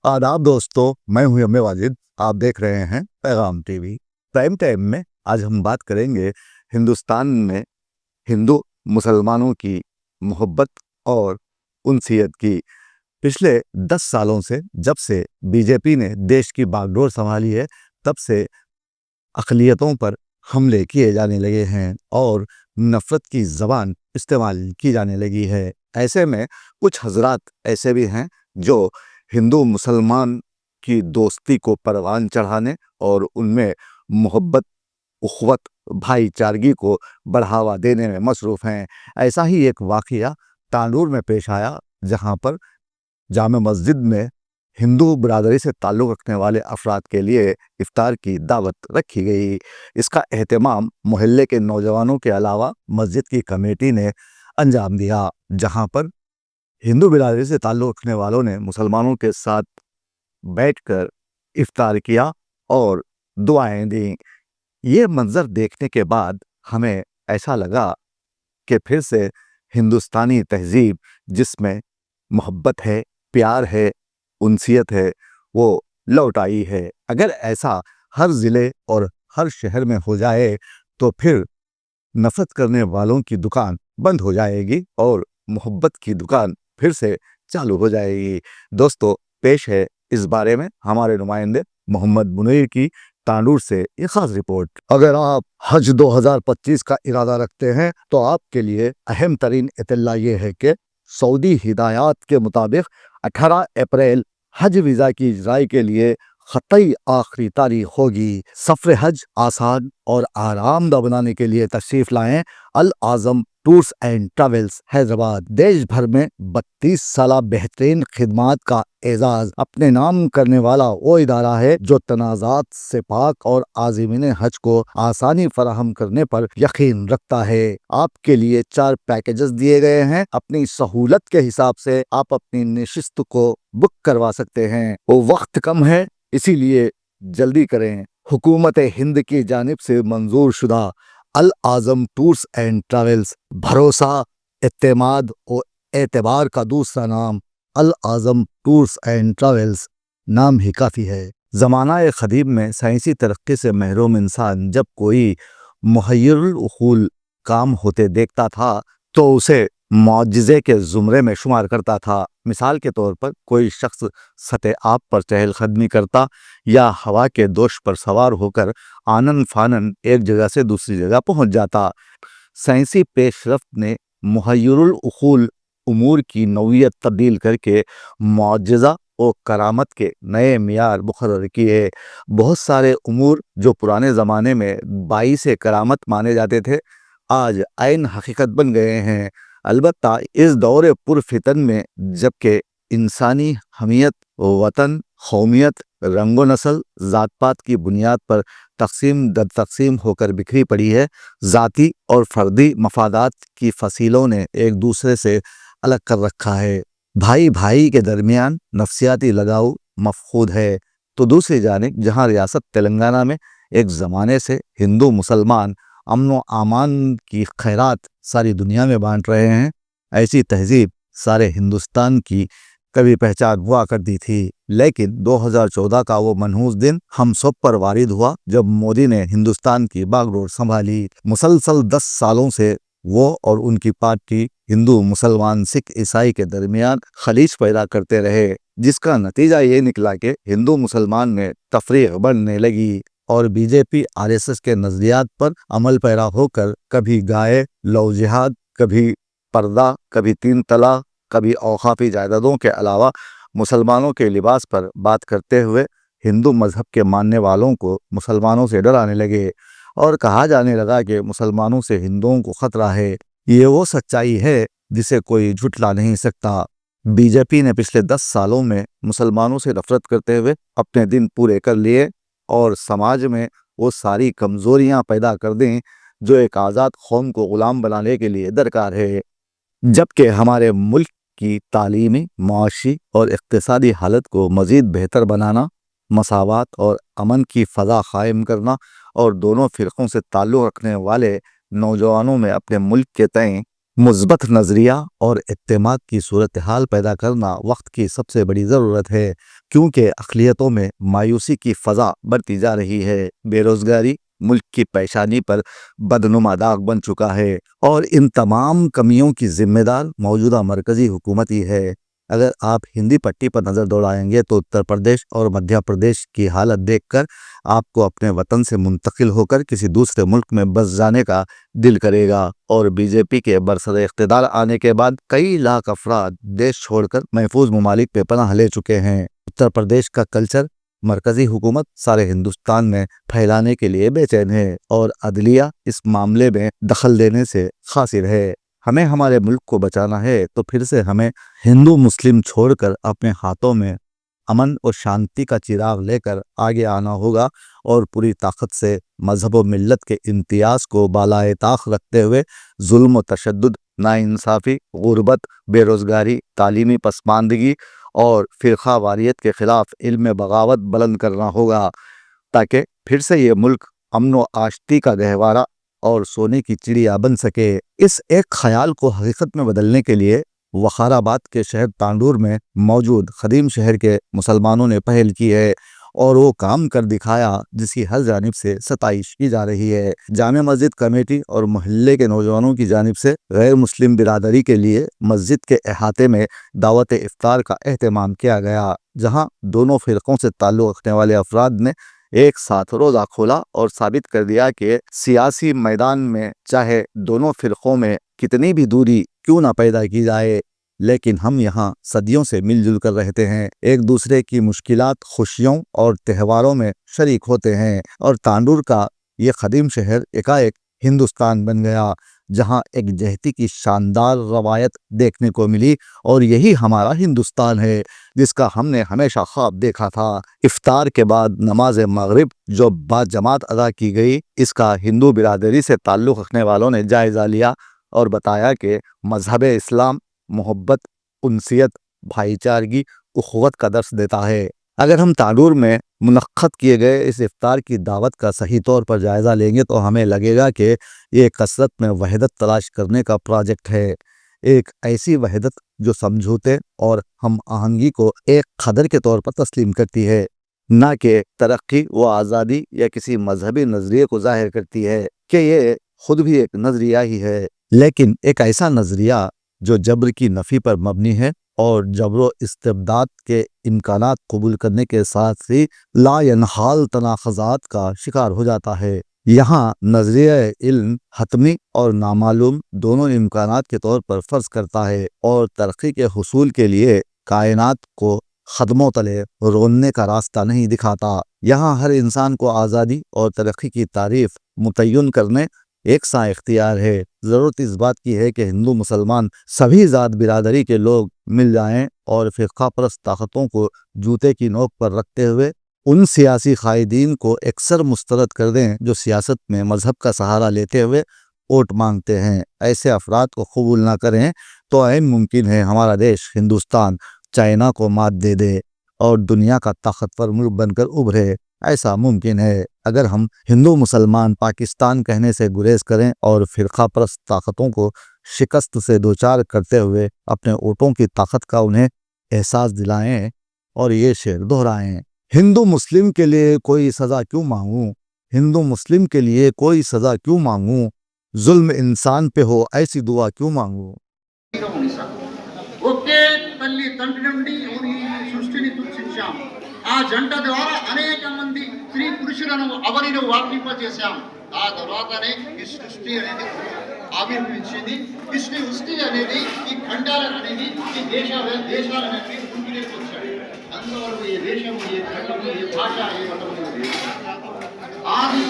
आदाब दोस्तों, मैं हूं एम ए वाजिद। आप देख रहे हैं पैगाम टीवी। प्राइम टाइम में आज हम बात करेंगे हिंदुस्तान में हिंदू मुसलमानों की मोहब्बत और उनसीयत की। पिछले 10 सालों से जब से बीजेपी ने देश की बागडोर संभाली है, तब से अक़लियतों पर हमले किए जाने लगे हैं और नफ़रत की ज़बान इस्तेमाल की जाने लगी है। ऐसे में कुछ हजरात ऐसे भी हैं जो हिंदू मुसलमान की दोस्ती को परवान चढ़ाने और उनमें मोहब्बत, उख़्वत, भाईचारगी को बढ़ावा देने में मसरूफ़ हैं। ऐसा ही एक वाक़या तांडूर में पेश आया, जहाँ पर जामे मस्जिद में हिंदू बिरादरी से ताल्लुक़ रखने वाले अफराद के लिए इफ्तार की दावत रखी गई। इसका एहतमाम मोहल्ले के नौजवानों के अलावा मस्जिद की कमेटी ने अंजाम दिया, जहाँ पर हिंदू बिरादरी से ताल्लुक़ रखने वालों ने मुसलमानों के साथ बैठकर इफ्तार किया और दुआएं दी। ये मंज़र देखने के बाद हमें ऐसा लगा कि फिर से हिंदुस्तानी तहज़ीब, जिसमें मोहब्बत है, प्यार है, उनसीयत है, वो लौट आई है। अगर ऐसा हर ज़िले और हर शहर में हो जाए तो फिर नफ़रत करने वालों की दुकान बंद हो जाएगी और मोहब्बत की दुकान फिर से चालू हो जाएगी। दोस्तों, पेश है इस बारे में हमारे नुमाइंदे मोहम्मद मुनीर की तांडूर से एक खास रिपोर्ट। अगर आप हज 2025 का इरादा रखते हैं तो आपके लिए अहम तरीन इत्तला ये है कि सऊदी हिदायत के मुताबिक 18 अप्रैल हज वीज़ा की इजराई के लिए ख़तई आखिरी तारीख होगी। सफ़र हज आसान और आरामदा बनाने के लिए तशरीफ़ लाएं अल आज़म टूर्स एंड ट्रैवल्स हैदराबाद। देश भर में 32 साला बेहतरीन खिदमात का एजाज़ अपने नाम करने वाला वो इदारा है जो तनाज़ात से पाक और आज़मीन हज को आसानी फराहम करने पर यकीन रखता है। आपके लिए 4 पैकेजेस दिए गए हैं। अपनी सहूलत के हिसाब से आप अपनी नशिस्त को बुक करवा सकते हैं। वो वक्त कम है, इसीलिए जल्दी करें। हुकूमत हिंद की जानिब से मंजूर शुदा अल आज़म टूर्स एंड ट्रैवल्स, भरोसा, इत्तेमाद और एतबार का दूसरा नाम अल आज़म टूर्स एंड ट्रैवल्स नाम ही काफ़ी है। ज़माना क़दीम में साइंसी तरक्की से महरूम इंसान जब कोई मुहय्यरुल उक़ूल काम होते देखता था तो उसे मौजिज़े के ज़ुमरे में शुमार करता था। मिसाल के तौर पर कोई शख्स सतह आब पर चहलकदमी करता या हवा के दोष पर सवार होकर आनन फानन एक जगह से दूसरी जगह पहुंच जाता। साइंसी पेशरफ्त ने मुहय्यरुल उक़ूल उमूर की नौइयत तब्दील करके मौजिज़ा और करामत के नए मियार मुक़र्रर किए। बहुत सारे उमूर जो पुराने ज़माने में बाइस करामत माने जाते थे, आज आइन हकीकत बन गए हैं। अलबत्ता इस दौर पुरफितन में जबकि इंसानी हमियत, वतन, कौमियत, रंगो नस्ल, ज़ात पात की बुनियाद पर तकसीम दर तकसीम होकर बिखरी पड़ी है, ज़ाती और फ़र्दी मफादात की फसीलों ने एक दूसरे से अलग कर रखा है। भाई भाई के दरमियान नफसियाती लगाव मफकूद है। तो दूसरी जानिब जहाँ रियासत तेलंगाना में एक ज़माने से हिंदू मुसलमान अमन व आमान की खैरात सारी दुनिया में बांट रहे हैं, ऐसी तहज़ीब सारे हिंदुस्तान की कभी पहचान हुआ करती थी। लेकिन 2014 का वो मनहूस दिन हम सब पर वारिद हुआ जब मोदी ने हिंदुस्तान की बागडोर संभाली। मुसलसल 10 सालों से वो और उनकी पार्टी हिंदू, मुसलमान, सिख, ईसाई के दरमियान खलीज पैदा करते रहे, जिसका नतीजा ये निकला कि हिंदू मुसलमान में तफरीक बढ़ने लगी और बीजेपी आरएसएस के नज़रियात पर अमल पैरा होकर कभी गाय लव जिहाद, कभी पर्दा, कभी 3 तलाक, कभी औकाफी जायदादों के अलावा मुसलमानों के लिबास पर बात करते हुए हिंदू मजहब के मानने वालों को मुसलमानों से डराने लगे और कहा जाने लगा कि मुसलमानों से हिंदुओं को खतरा है। ये वो सच्चाई है जिसे कोई झुटला नहीं सकता। बीजेपी ने पिछले 10 सालों में मुसलमानों से नफरत करते हुए अपने दिन पूरे कर लिए और समाज में वो सारी कमज़ोरियां पैदा कर दें जो एक आज़ाद कौम को ग़ुलाम बनाने के लिए दरकार है। जबकि हमारे मुल्क की तालीमी, माशी और इक़्तिसादी हालत को मज़ीद बेहतर बनाना, मसावात और अमन की फ़ज़ा क़ायम करना और दोनों फ़िरक़ों से ताल्लुक़ रखने वाले नौजवानों में अपने मुल्क के तय مثبت نظریہ اور اعتماد کی صورتحال پیدا کرنا وقت کی سب سے بڑی ضرورت ہے، کیونکہ اقلیتوں میں مایوسی کی فضا بڑھتی جا رہی ہے۔ بے روزگاری ملک کی پیشانی پر بدنما داغ بن چکا ہے، اور ان تمام کمیوں کی ذمہ دار موجودہ مرکزی حکومت ہی ہے۔ اگر آپ ہندی پٹی پر نظر دوڑائیں گے تو اتر پردیش اور مدھیہ پردیش کی حالت دیکھ کر آپ کو اپنے وطن سے منتقل ہو کر کسی دوسرے ملک میں بس جانے کا دل کرے گا، اور بی جے پی کے برسر اقتدار آنے کے بعد کئی لاکھ افراد دیش چھوڑ کر محفوظ ممالک پہ پناہ لے چکے ہیں۔ اتر پردیش کا کلچر مرکزی حکومت سارے ہندوستان میں پھیلانے کے لیے بے چین ہے، اور عدلیہ اس معاملے میں دخل دینے سے قاصر ہے۔ ہمیں ہمارے ملک کو بچانا ہے تو پھر سے ہمیں ہندو مسلم چھوڑ کر اپنے ہاتھوں میں امن اور شانتی کا چراغ لے کر آگے آنا ہوگا، اور پوری طاقت سے مذہب و ملت کے امتیاز کو بالائے طاق رکھتے ہوئے ظلم و تشدد، ناانصافی، غربت، بے روزگاری، تعلیمی پسماندگی اور فرقہ واریت کے خلاف علم بغاوت بلند کرنا ہوگا، تاکہ پھر سے یہ ملک امن و آشتی کا گہوارہ اور سونے کی چڑیا بن سکے۔ اس ایک خیال کو حقیقت میں بدلنے کے لیے وقار آباد کے شہر تانڈور میں موجود قدیم شہر کے مسلمانوں نے پہل کی ہے، اور وہ کام کر دکھایا جس کی ہر جانب سے ستائش کی جا رہی ہے۔ جامع مسجد کمیٹی اور محلے کے نوجوانوں کی جانب سے غیر مسلم برادری کے لیے مسجد کے احاطے میں دعوت افطار کا اہتمام کیا گیا، جہاں دونوں فرقوں سے تعلق رکھنے والے افراد نے ایک ساتھ روزہ کھولا اور ثابت کر دیا کہ سیاسی میدان میں چاہے دونوں فرقوں میں کتنی بھی دوری کیوں نہ پیدا کی جائے، لیکن ہم یہاں صدیوں سے مل جل کر رہتے ہیں، ایک دوسرے کی مشکلات، خوشیوں اور تہواروں میں شریک ہوتے ہیں، اور تانڈور کا یہ قدیم شہر ایک ہندوستان بن گیا، جہاں ایک جہتی کی شاندار روایت دیکھنے کو ملی، اور یہی ہمارا ہندوستان ہے جس کا ہم نے ہمیشہ خواب دیکھا تھا۔ افطار کے بعد نماز مغرب جو با جماعت ادا کی گئی، اس کا ہندو برادری سے تعلق رکھنے والوں نے جائزہ لیا اور بتایا کہ مذہب اسلام محبت، انسیت، بھائی چارگی، اخوت کا درس دیتا ہے۔ اگر ہم تانڈور میں منعقد کیے گئے اس افطار کی دعوت کا صحیح طور پر جائزہ لیں گے تو ہمیں لگے گا کہ یہ کثرت میں وحدت تلاش کرنے کا پروجیکٹ ہے، ایک ایسی وحدت جو سمجھوتے اور ہم آہنگی کو ایک قدر کے طور پر تسلیم کرتی ہے، نہ کہ ترقی و آزادی یا کسی مذہبی نظریے کو ظاہر کرتی ہے کہ یہ خود بھی ایک نظریہ ہی ہے، لیکن ایک ایسا نظریہ جو جبر کی نفی پر مبنی ہے اور جبر و استبداد کے امکانات قبول کرنے کے ساتھ ہی لا ینحال تناقضات کا شکار ہو جاتا ہے۔ یہاں نظریہ علم حتمی اور نامعلوم دونوں امکانات کے طور پر فرض کرتا ہے، اور ترقی کے حصول کے لیے کائنات کو قدموں تلے روننے کا راستہ نہیں دکھاتا۔ یہاں ہر انسان کو آزادی اور ترقی کی تعریف متعین کرنے یکساں اختیار ہے۔ ضرورت اس بات کی ہے کہ ہندو مسلمان سبھی ذات برادری کے لوگ مل جائیں اور فرقہ پرست طاقتوں کو جوتے کی نوک پر رکھتے ہوئے ان سیاسی قائدین کو اکثر مسترد کر دیں جو سیاست میں مذہب کا سہارا لیتے ہوئے ووٹ مانگتے ہیں۔ ایسے افراد کو قبول نہ کریں تو عین ممکن ہے ہمارا دیش ہندوستان چائنا کو مات دے دے اور دنیا کا طاقتور ملک بن کر ابھرے۔ ایسا ممکن ہے اگر ہم ہندو مسلمان پاکستان کہنے سے گریز کریں اور فرقہ پرست طاقتوں کو شکست سے دوچار کرتے ہوئے اپنے ووٹوں کی طاقت کا انہیں احساس دلائیں اور یہ شعر دہرائیں: ہندو مسلم کے لیے کوئی سزا کیوں مانگوں، ہندو مسلم کے لیے کوئی سزا کیوں مانگوں، ظلم انسان پہ ہو ایسی دعا کیوں مانگوں۔ ఒకే తల్లి తండ్రి నుండి ఈ సృష్టిని సృష్టించాం. ఆ జంట ద్వారా అనేక మంది స్త్రీ పురుషులను అవనిలో వ్యాపింపజేశాం. ఆ తర్వాతనే ఈ సృష్టి అనేది ఆవిర్భవించింది. ఈ సృష్టి అనేది ఈ ఖండాలు అనేది ఈ దేశాలు అనేవి పుట్టినకు వచ్చాయి. అంతవరకు ఏ దేశం, ఏ ఖండము, ఏ భాష, ఏ మతము ఆది